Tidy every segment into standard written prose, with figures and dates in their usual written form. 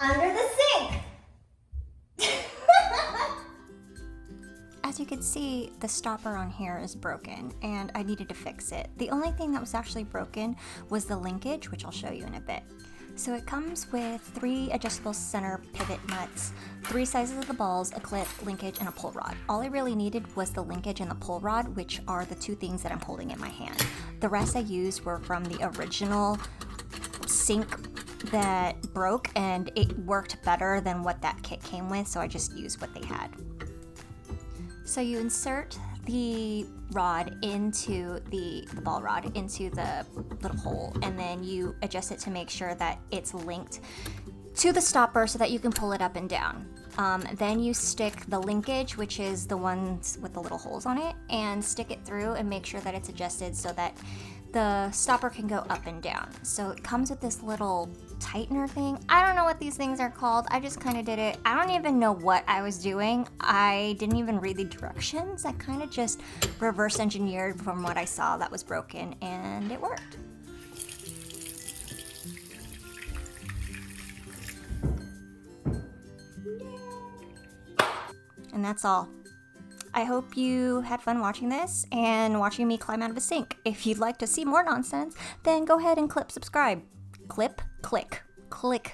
under the sink. As you can see, the stopper on here is broken and I needed to fix it. The only thing that was actually broken was the linkage, which I'll show you in a bit. So it comes with 3 adjustable center pivot nuts, 3 sizes of the balls, a clip, linkage, and a pull rod. All I really needed was the linkage and the pull rod, which are the 2 things that I'm holding in my hand. The rest I used were from the original sink that broke, and it worked better than what that kit came with, so I just used what they had. So you insert the rod into the ball rod into the little hole, and then you adjust it to make sure that it's linked to the stopper so that you can pull it up and down. Then you stick the linkage, which is the ones with the little holes on it, and stick it through and make sure that it's adjusted so that the stopper can go up and down. So it comes with this little tightener thing. I don't know what these things are called. I just kind of did it. I don't even know what I was doing. I didn't even read the directions. I kind of just reverse engineered from what I saw that was broken, and it worked. And that's all. I hope you had fun watching this and watching me climb out of a sink. If you'd like to see more nonsense, then go ahead and click subscribe. Click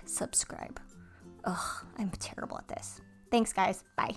subscribe. Ugh, I'm terrible at this. Thanks, guys. Bye.